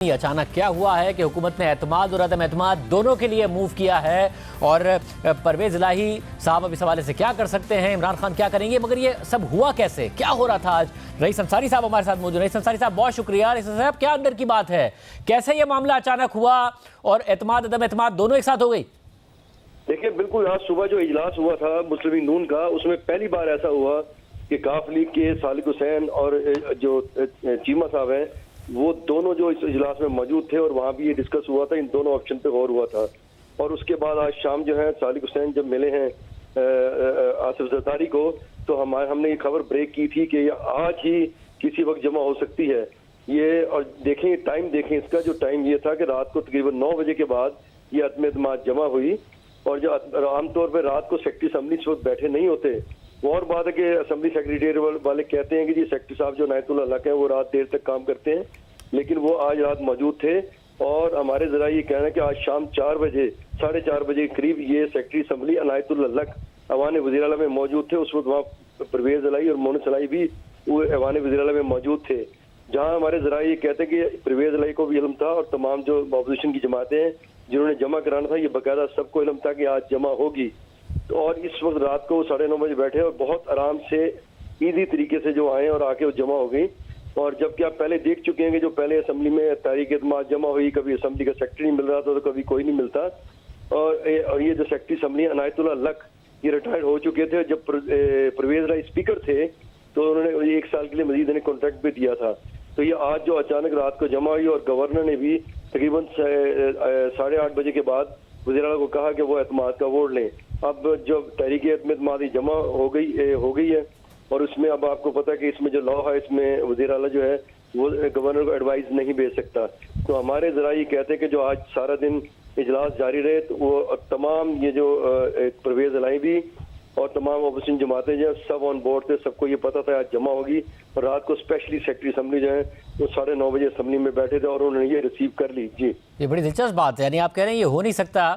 अचानक क्या हुआ है कि हुकूमत ने एतमाद और अदम एतमाद दोनों के लिए मूव किया है। और परवेज इलाही साहब अब इस हवाले से क्या कर सकते हैं, इमरान खान क्या करेंगे, मगर ये सब हुआ कैसे, क्या हो रहा था। आज रईस अंसारी साहब हमारे साथ मौजूद। रईस अंसारी साहब बहुत शुक्रिया। रईस साहब क्या अंदर की बात है, कैसे ये मामला अचानक हुआ और एतमाद अदम एतमाद दोनों एक साथ हो गई। देखिए बिल्कुल, आज सुबह जो इजलास हुआ था मुस्लिम लीग नून का, उसमें पहली बार ऐसा हुआ कि काफ लीग के सालिक हुसैन और जो चीमा साहब हैं वो दोनों जो इस इजलास में मौजूद थे और वहाँ भी ये डिस्कस हुआ था, इन दोनों ऑप्शन पे गौर हुआ था। और उसके बाद आज शाम जो है सालिक हुसैन जब मिले हैं आसिफ जरदारी को, तो हमने ये खबर ब्रेक की थी कि आज ही किसी वक्त जमा हो सकती है ये। और देखें टाइम, देखें इसका जो टाइम ये था कि रात को तकरीबन 9 बजे के बाद ये अदम एतमाद जमा हुई। और जो आमतौर पर रात को सेक्रेटरी असम्बली इस वक्त बैठे नहीं होते, वो और बात है कि असम्बली सेक्रेटरी वाले कहते हैं कि जी सेक्रेटरी साहब जो इनायतुल्लाह हक हैं वो रात देर तक काम करते हैं, लेकिन वो आज रात मौजूद थे। और हमारे जरा ये कहना है कि आज शाम 4 बजे 4:30 बजे के करीब ये सेक्रेटरी असम्बली इनायतुल्लाह हक ऐवान वज़ीर आला में मौजूद थे। उस वक्त वहाँ परवेज इलाही और मोहन इलाही भी वो ऐवान वज़ीर आला में मौजूद थे, जहाँ हमारे जरा ये कहते हैं कि परवेज इलाही को भी इल्म था और तमाम जो अपोजिशन की जमातें हैं जिन्होंने जमा कराना था, ये बाकायदा सबको इल्म था कि आज जमा होगी। और इस वक्त रात को 9:30 बजे बैठे और बहुत आराम से ईजी तरीके से जो आए और आके वो जमा हो गई। और जबकि आप पहले देख चुके हैं कि जो पहले असेंबली में तहरीक एतमाद जमा हुई, कभी असेंबली का सेक्रेटरी नहीं मिल रहा था तो कभी कोई नहीं मिलता। और ये जो सेक्रेटरी असेंबली इनायतुल्लाह हक ये रिटायर्ड हो चुके थे। जब परवेज इलाही स्पीकर थे तो उन्होंने 1 साल के लिए मजीद इन्हें कॉन्ट्रैक्ट भी दिया था। तो ये आज जो अचानक रात को जमा हुई और गवर्नर ने भी तकरीबन 8:30 बजे के बाद वज़ीर आला को कहा कि वो एतमाद का वोट लें। अब जब तहरीक एतमाद जमा हो गई है और उसमें अब आपको पता है कि इसमें जो लॉ है इसमें वज़ीर आला जो है वो गवर्नर को एडवाइस नहीं भेज सकता। तो हमारे जरा ये कहते हैं कि जो आज सारा दिन इजलास जारी रहे, तो वो तमाम ये जो परवेज इलाही भी और तमाम अपोजिशन जमातें जो सब ऑन बोर्ड थे, सबको ये पता था आज जमा होगी। और रात को स्पेशली सेक्रेटरी असेंबली जो है वो 9:30 बजे असेंबली में बैठे थे और उन्होंने ये रिसीव कर ली। जी, ये बड़ी दिलचस्प बात है। यानी आप कह रहे हैं ये हो नहीं सकता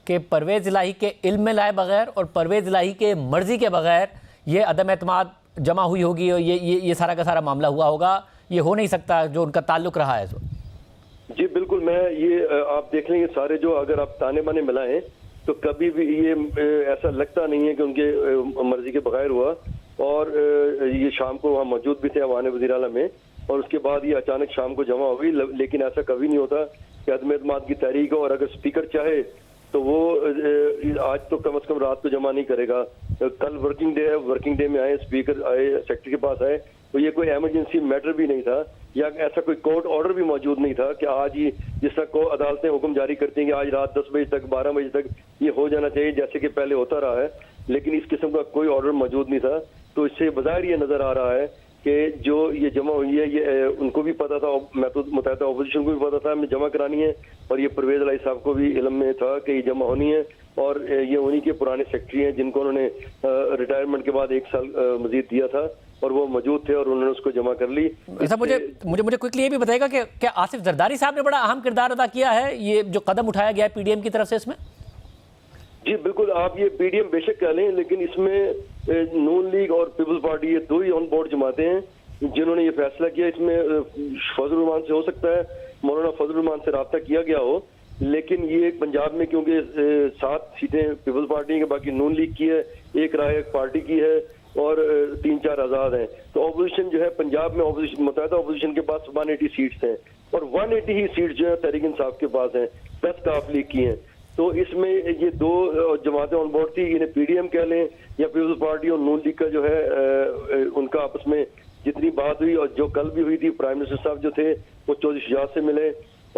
कि परवेज इलाही के इल्म में लाए बगैर और परवेज इलाही के मर्जी के बगैर ये अदम एतमाद जमा हुई होगी और ये सारा का सारा मामला हुआ होगा। ये हो नहीं सकता जो उनका ताल्लुक रहा है। जी बिल्कुल, मैं ये आप देख लेंगे सारे जो अगर आप ताने बाने मिलाएं तो कभी भी ये ऐसा लगता नहीं है कि उनके मर्जी के बगैर हुआ। और ये शाम को वहाँ मौजूद भी थे ऐवान वज़ीर आला में और उसके बाद ये अचानक शाम को जमा हो गई। लेकिन ऐसा कभी नहीं होता कि अदम एतमाद की तहरीक हो और अगर स्पीकर चाहे तो वो आज तो कम से कम रात को जमा नहीं करेगा। कल वर्किंग डे है, वर्किंग डे में आए, स्पीकर आए, सेक्रेटरी के पास आए, तो ये कोई इमरजेंसी मैटर भी नहीं था या ऐसा कोई कोर्ट ऑर्डर भी मौजूद नहीं था कि आज ही जिस तरह को अदालतें हुक्म जारी करती हैं कि आज रात 10 बजे तक 12 बजे तक ये हो जाना चाहिए जैसे कि पहले होता रहा है। लेकिन इस किस्म का कोई ऑर्डर मौजूद नहीं था। तो इससे बाहर ये नजर आ रहा है कि जो ये जमा हुई है ये उनको भी पता था, मैं तो मुतहदा अपोजिशन को भी पता था हमें जमा करानी है और ये परवेज इलाही साहब को भी इल्म में था कि ये जमा होनी है। और ये उन्हीं के पुराने सेक्रेटरी हैं जिनको उन्होंने रिटायरमेंट के बाद 1 साल मजीद दिया था और वो मौजूद थे और उन्होंने उसको जमा कर ली। ऐसा मुझे क्विकली ये भी बताएगा कि क्या आसिफ जरदारी साहब ने बड़ा अहम किरदार अदा किया है ये जो कदम उठाया गया है पीडीएम की तरफ से इसमें? जी बिल्कुल, आप ये पीडीएम बेशक कह लें, लेकिन इसमें नून लीग और पीपल्स पार्टी ये दो ही ऑन बोर्ड जमाते हैं जिन्होंने ये फैसला किया। इसमें फजल रहमान से हो सकता है, मौलाना फजल रहमान से रब्ता किया गया हो, लेकिन ये पंजाब में क्योंकि 7 सीटें पीपल्स पार्टी की, बाकी नून लीग की है, 1 राय पार्टी की है और 3-4 आज़ाद हैं। तो अपोजिशन जो है पंजाब में मुतहदा अपोजिशन के पास 180 सीट्स हैं और 180 ही सीट्स जो है तहरीक इंसाफ के पास हैं, 10 काफ लीग की हैं। तो इसमें ये 2 जमातें ऑन बोर्ड थी, इन्हें पीडीएम कह लें या पीपल्स पार्टी और नून लीग का जो है उनका आपस में जितनी बात हुई और जो कल भी हुई थी, प्राइम मिनिस्टर साहब जो थे वो चौधरी शुजात से मिले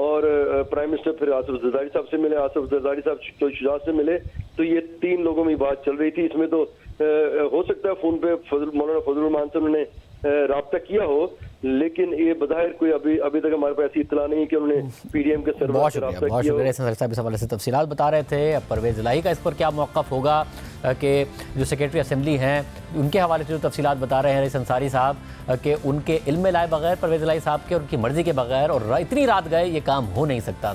और प्राइम मिनिस्टर फिर आसिफ जरदारी साहब से मिले, आसिफ जरदारी साहब चौधरी शुजात से मिले। तो ये 3 लोगों में बात चल रही थी। इसमें तो हो सकता है फोन पे मौलाना फजल रहमान से उन्होंने राब्ता किया हो, लेकिन ये बज़ाहिर कोई अभी तक हमारे पास ऐसी इत्तला नहीं कि उन्होंने पीडीएम के सर्वर बहुत से शुक्रिया राब्ता किया हो। साहब इस हवाले से तफसीलात बता रहे थे। अब परवेज इलाही का इस पर क्या मौक़िफ़ होगा कि जो सेक्रेटरी असेंबली हैं उनके हवाले से जो तफसीलात बता रहे हैं रईस अंसारी साहब कि उनके इल्म में लाए बगैर परवेज इलाही साहब के, उनकी मर्ज़ी के बगैर और इतनी रात गए ये काम हो नहीं सकता।